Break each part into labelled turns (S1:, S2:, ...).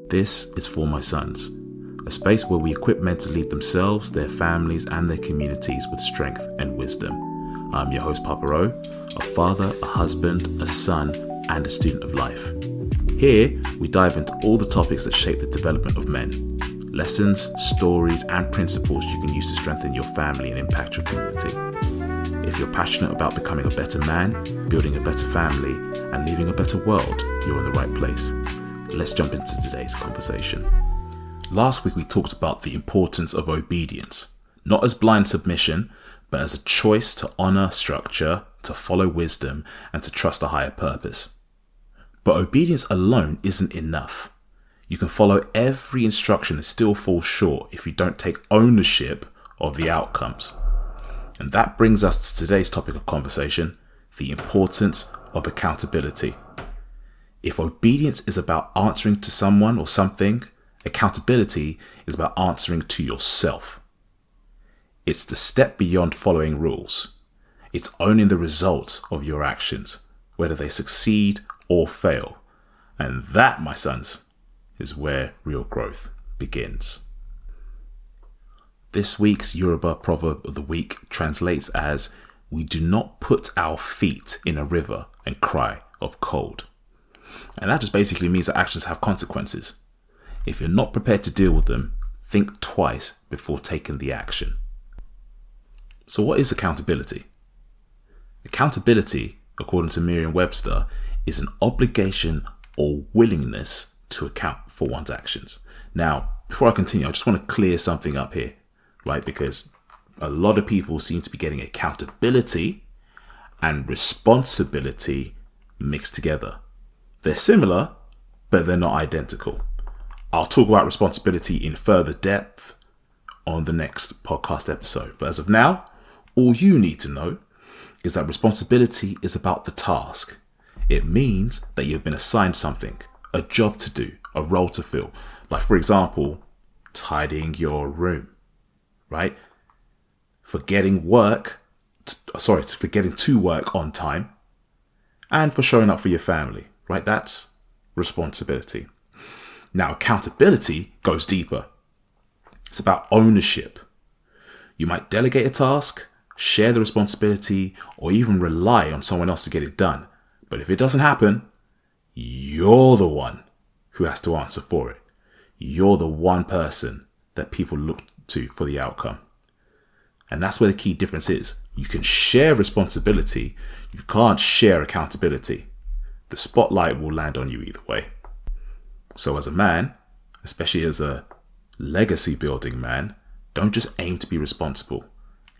S1: This is For My Sons, a space where we equip men to lead themselves, their families, and their communities with strength and wisdom. I'm your host, Papa O, a father, a husband, a son, and a student of life. Here, we dive into all the topics that shape the development of men. Lessons, stories, and principles you can use to strengthen your family and impact your community. If you're passionate about becoming a better man, building a better family, and leaving a better world, you're in the right place. Let's jump into today's conversation. Last week we talked about the importance of obedience, not as blind submission, but as a choice to honour structure, to follow wisdom, and to trust a higher purpose. But obedience alone isn't enough. You can follow every instruction and still fall short if you don't take ownership of the outcomes. And that brings us to today's topic of conversation, the importance of accountability. If obedience is about answering to someone or something, accountability is about answering to yourself. It's the step beyond following rules. It's owning the results of your actions, whether they succeed or fail. And that, my sons, is where real growth begins. This week's Yoruba proverb of the week translates as, "We do not put our feet in a river and cry of cold." And that just basically means that actions have consequences. If you're not prepared to deal with them, think twice before taking the action. So what is accountability? Accountability, according to Merriam-Webster, is an obligation or willingness to account for one's actions. Now, before I continue, I just want to clear something up here, right? Because a lot of people seem to be getting accountability and responsibility mixed together. They're similar, but they're not identical. I'll talk about responsibility in further depth on the next podcast episode. But as of now, all you need to know is that responsibility is about the task. It means that you've been assigned something, a job to do, a role to fill. Like, for example, tidying your room, right? For getting to work on time, and for showing up for your family, right? That's responsibility. Now, accountability goes deeper. It's about ownership. You might delegate a task, share the responsibility, or even rely on someone else to get it done. But if it doesn't happen, you're the one who has to answer for it. You're the one person that people look to for the outcome. And that's where the key difference is. You can share responsibility. You can't share accountability. The spotlight will land on you either way. So as a man, especially as a legacy building man, don't just aim to be responsible.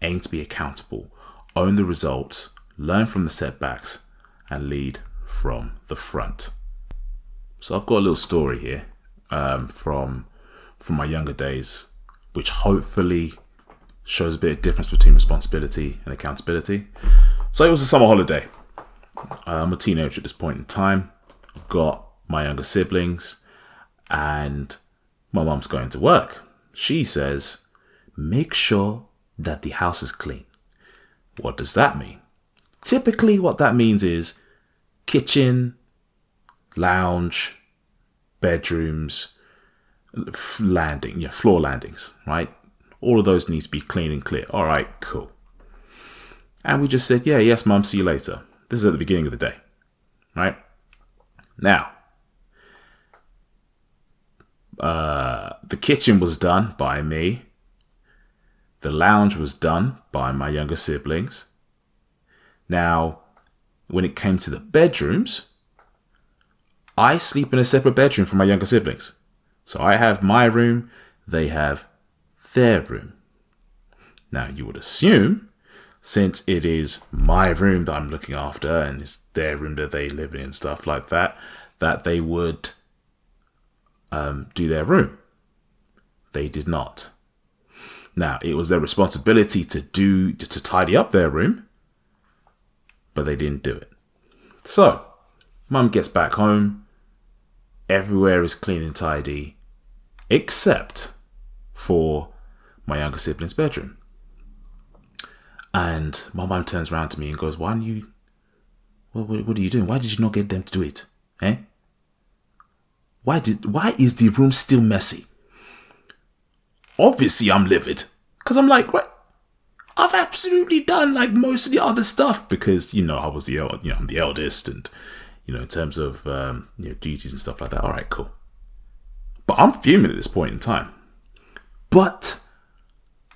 S1: Aim to be accountable. Own the results. Learn from the setbacks. And lead from the front. So I've got a little story here from my younger days, which hopefully shows a bit of difference between responsibility and accountability. So it was a summer holiday. I'm a teenager at this point in time. I've got my younger siblings and my mum's going to work. She says, make sure that the house is clean. What does that mean? Typically what that means is kitchen, lounge, bedrooms, floor landings, right? All of those need to be clean and clear. All right, cool. And we just said, yes, mum, see you later. This is at the beginning of the day, right? Now, the kitchen was done by me. The lounge was done by my younger siblings. Now, when it came to the bedrooms, I sleep in a separate bedroom from my younger siblings. So I have my room, they have their room. Now, you would assume, since it is my room that I'm looking after and it's their room that they live in and stuff like that, that they would do their room. They did not. Now, it was their responsibility to tidy up their room, but they didn't do it. So, mum gets back home. Everywhere is clean and tidy, except for my younger sibling's bedroom. And my mum turns around to me and goes, what are you doing? Why did you not get them to do it? Why is the room still messy? Obviously I'm livid. Because I'm like, what? I've absolutely done like most of the other stuff because, I was I'm the eldest and, in terms of, duties and stuff like that. All right, cool. But I'm fuming at this point in time. But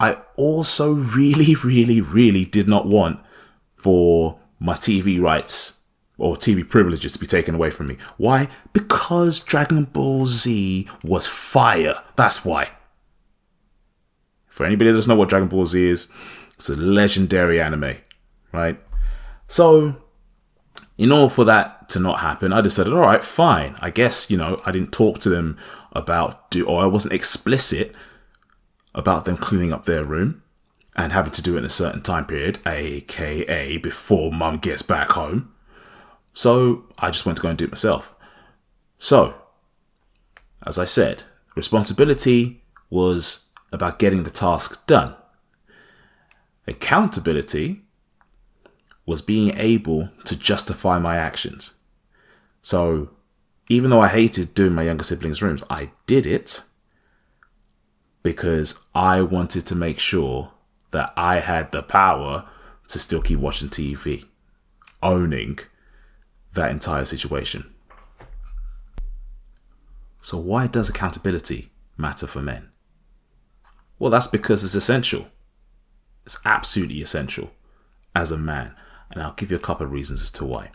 S1: I also really, really, really did not want for my TV rights or TV privileges to be taken away from me. Why? Because Dragon Ball Z was fire. That's why. For anybody that doesn't know what Dragon Ball Z is, it's a legendary anime, right? So, in order for that to not happen, I decided, all right, fine. I guess, I didn't talk to them or I wasn't explicit about them cleaning up their room and having to do it in a certain time period, aka before mum gets back home. So, I just went to go and do it myself. So, as I said, responsibility was about getting the task done. Accountability was being able to justify my actions. So even though I hated doing my younger siblings' rooms, I did it because I wanted to make sure that I had the power to still keep watching TV, owning that entire situation. So why does accountability matter for men? Well, that's because it's essential. It's absolutely essential as a man. And I'll give you a couple of reasons as to why.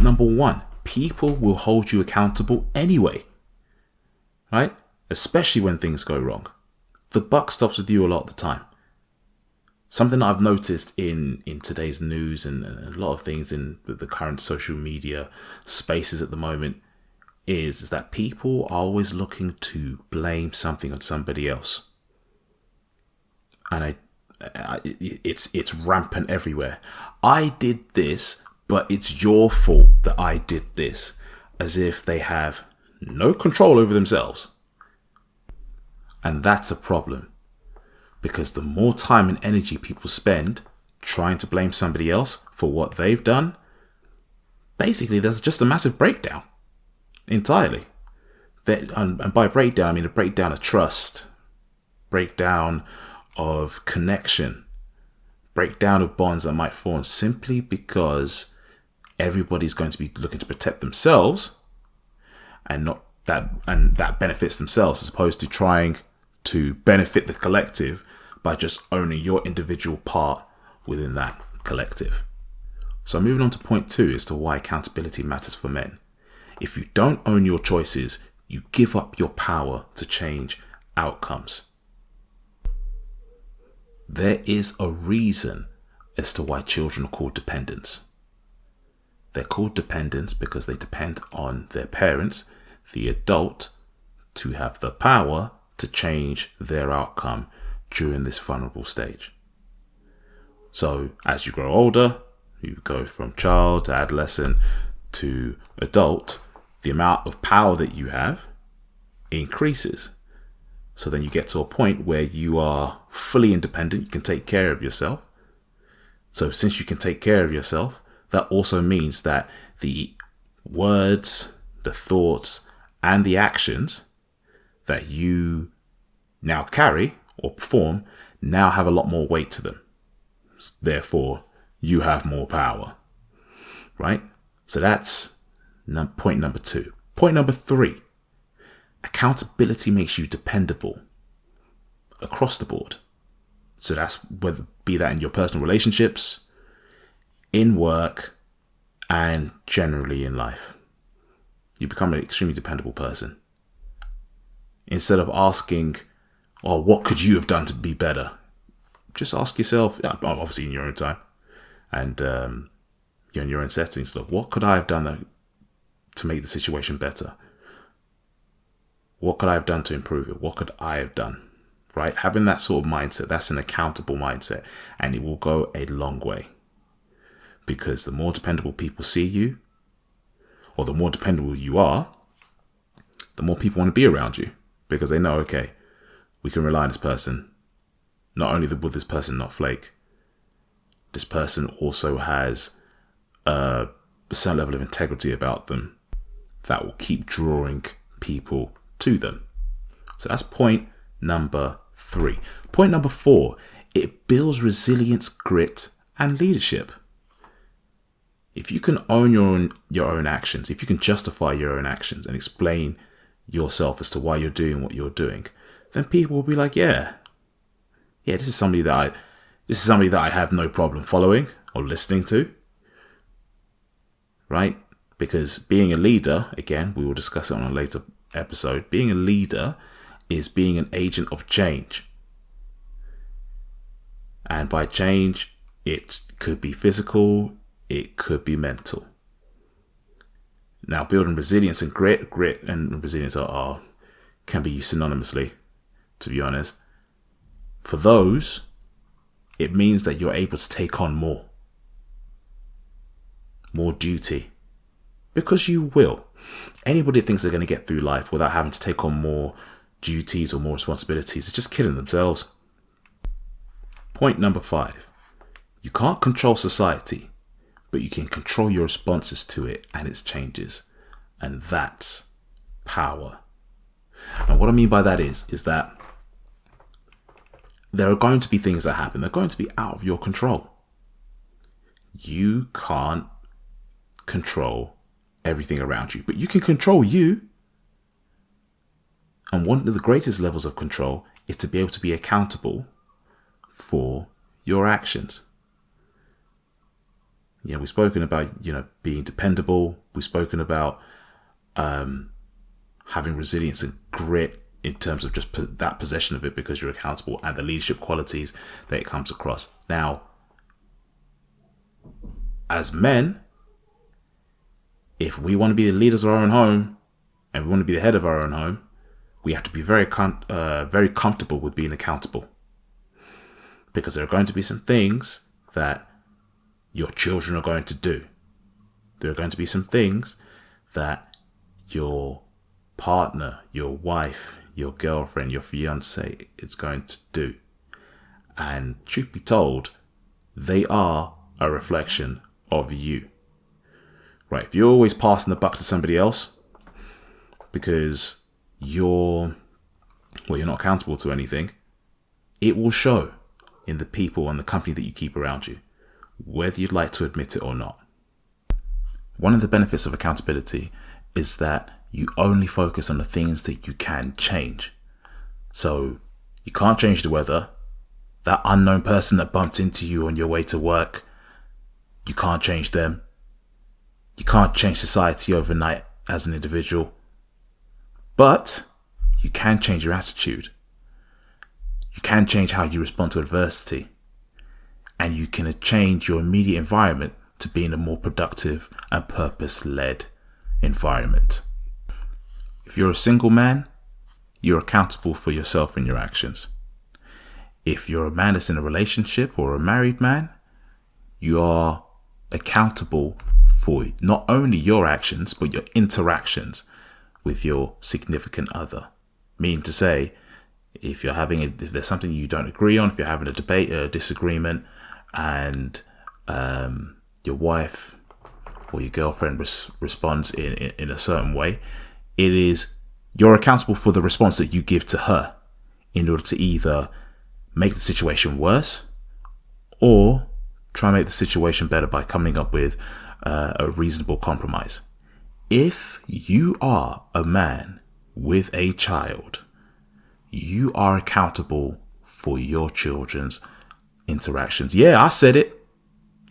S1: Number one, people will hold you accountable anyway. Right? Especially when things go wrong. The buck stops with you a lot of the time. Something that I've noticed in today's news and a lot of things in the current social media spaces at the moment is that people are always looking to blame something on somebody else. And it's rampant everywhere. I did this, but it's your fault that I did this, as if they have no control over themselves. And that's a problem, because the more time and energy people spend trying to blame somebody else for what they've done, basically there's just a massive breakdown entirely. And by breakdown, I mean a breakdown of trust, breakdown of connection, breakdown of bonds that might form simply because everybody's going to be looking to protect themselves and that benefits themselves, as opposed to trying to benefit the collective by just owning your individual part within that collective. So moving on to point 2 as to why accountability matters for men. If you don't own your choices, you give up your power to change outcomes. There is a reason as to why children are called dependents. They're called dependents because they depend on their parents, the adult, to have the power to change their outcome during this vulnerable stage. So as you grow older, you go from child to adolescent to adult, the amount of power that you have increases. So then you get to a point where you are fully independent. You can take care of yourself. So since you can take care of yourself, that also means that the words, the thoughts, and the actions that you now carry or perform now have a lot more weight to them. Therefore, you have more power, right? So that's point number 2. Point number 3. Accountability makes you dependable across the board. So that's whether be that in your personal relationships, in work, and generally in life. You become an extremely dependable person. Instead of asking, oh, what could you have done to be better? Just ask yourself, obviously in your own time, and you're in your own settings, look, what could I have done to make the situation better? What could I have done to improve it? What could I have done? Right? Having that sort of mindset, that's an accountable mindset, and it will go a long way. Because the more dependable people see you, or the more dependable you are, the more people want to be around you, because they know, okay, we can rely on this person. Not only will this person not flake, this person also has a certain level of integrity about them that will keep drawing people to them. So that's point number 3. Point number 4, it builds resilience, grit, and leadership. If you can own your own actions, if you can justify your own actions and explain yourself as to why you're doing what you're doing, then people will be like, yeah, this is somebody that I have no problem following or listening to, right? Because being a leader, again, we will discuss it on a later episode, being a leader is being an agent of change. And by change, it could be physical, it could be mental. Now, building resilience and grit and resilience can be used synonymously, to be honest. For those, it means that you're able to take on more duty, because you will. Anybody that thinks they're going to get through life without having to take on more duties or more responsibilities is just kidding themselves. Point number 5, you can't control society, but you can control your responses to it and its changes. And that's power. And what I mean by that is that there are going to be things that happen. They're going to be out of your control. You can't control everything around you, but you can control you. And one of the greatest levels of control is to be able to be accountable for your actions. We've spoken about, being dependable. We've spoken about having resilience and grit in terms of just that possession of it because you're accountable, and the leadership qualities that it comes across. Now, as men, if we want to be the leaders of our own home and we want to be the head of our own home, we have to be very comfortable with being accountable, because there are going to be some things that your children are going to do. There are going to be some things that your partner, your wife, your girlfriend, your fiance is going to do. And truth be told, they are a reflection of you. Right? If you're always passing the buck to somebody else because you're not accountable to anything, it will show in the people and the company that you keep around you, whether you'd like to admit it or not. One of the benefits of accountability is that you only focus on the things that you can change. So you can't change the weather. That unknown person that bumped into you on your way to work, you can't change them. You can't change society overnight as an individual. But you can change your attitude. You can change how you respond to adversity. And you can change your immediate environment to be in a more productive and purpose-led environment. If you're a single man, you're accountable for yourself and your actions. If you're a man that's in a relationship or a married man, you are accountable for not only your actions, but your interactions with your significant other. Meaning to say, if there's something you don't agree on, if you're having a debate or a disagreement, and your wife or your girlfriend responds in a certain way, you're accountable for the response that you give to her in order to either make the situation worse or try and make the situation better by coming up with a reasonable compromise. If you are a man with a child, you are accountable for your children's interactions. Yeah, I said it.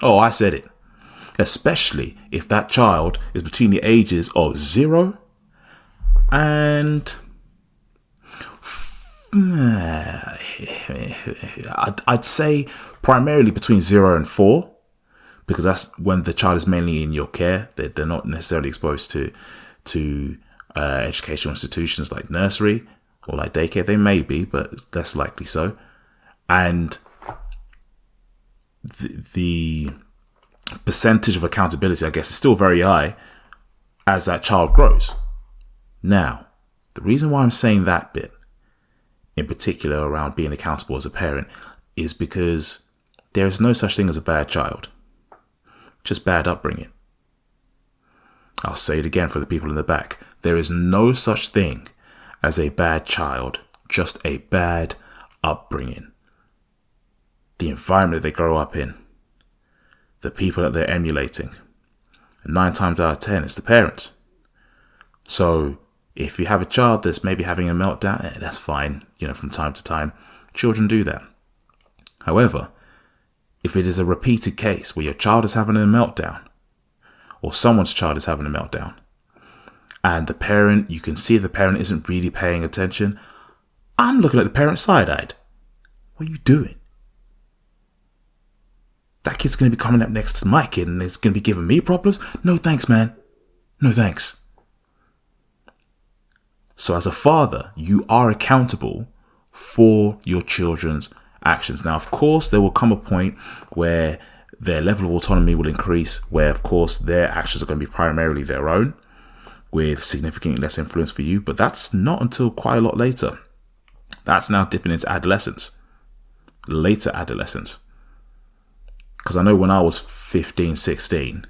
S1: Oh, I said it. Especially if that child is between the ages of 0 and I'd say primarily between 0 and 4, because that's when the child is mainly in your care. They're not necessarily exposed to educational institutions like nursery or like daycare. They may be, but less likely so. And the percentage of accountability, I guess, is still very high as that child grows. Now, the reason why I'm saying that bit in particular around being accountable as a parent is because there is no such thing as a bad child, just bad upbringing. I'll say it again for the people in the back. There is no such thing as a bad child, just a bad upbringing. The environment they grow up in, the people that they're emulating, and 9 times out of 10, it's the parents. So if you have a child that's maybe having a meltdown, that's fine. From time to time, children do that. However, if it is a repeated case where your child is having a meltdown, or someone's child is having a meltdown, and you can see the parent isn't really paying attention, I'm looking at the parent side-eyed. What are you doing? That kid's going to be coming up next to my kid and it's going to be giving me problems? No thanks, man. No thanks. So as a father, you are accountable for your children's actions. Now, of course, there will come a point where their level of autonomy will increase, where, of course, their actions are going to be primarily their own, with significantly less influence for you. But that's not until quite a lot later. That's now dipping into adolescence, later adolescence. Because I know when I was 15, 16,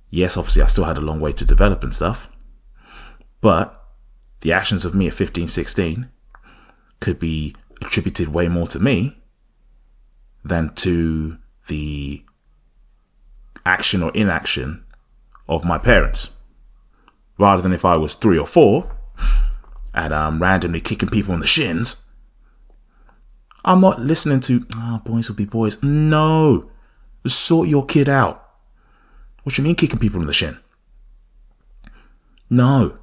S1: yes, obviously I still had a long way to develop and stuff, but the actions of me at 15, 16 could be attributed way more to me than to the action or inaction of my parents. Rather than if I was 3 or 4 and randomly kicking people in the shins, I'm not listening to, boys will be boys. No, sort your kid out. What do you mean kicking people in the shin? No,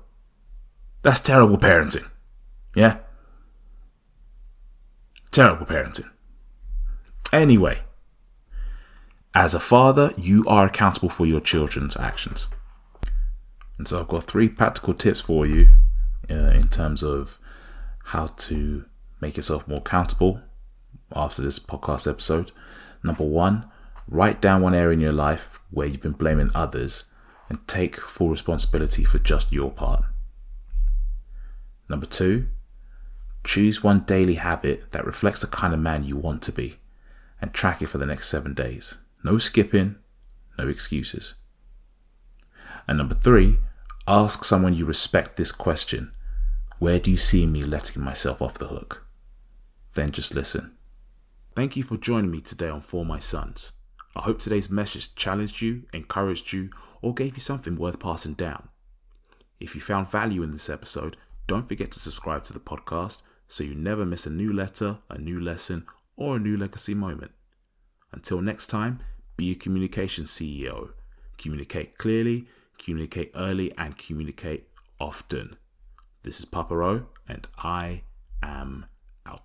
S1: that's terrible parenting. Yeah? Terrible parenting. Anyway, as a father, you are accountable for your children's actions. And so I've got 3 practical tips for you in terms of how to make yourself more accountable after this podcast episode. Number 1, write down one area in your life where you've been blaming others and take full responsibility for just your part. Number 2, choose one daily habit that reflects the kind of man you want to be and track it for the next 7 days. No skipping, no excuses. And number 3, ask someone you respect this question: where do you see me letting myself off the hook? Then just listen. Thank you for joining me today on For My Sons. I hope today's message challenged you, encouraged you, or gave you something worth passing down. If you found value in this episode, don't forget to subscribe to the podcast so you never miss a new letter, a new lesson, or a new legacy moment. Until next time, be a communication CEO. Communicate clearly, communicate early, and communicate often. This is Papa O, and I am out.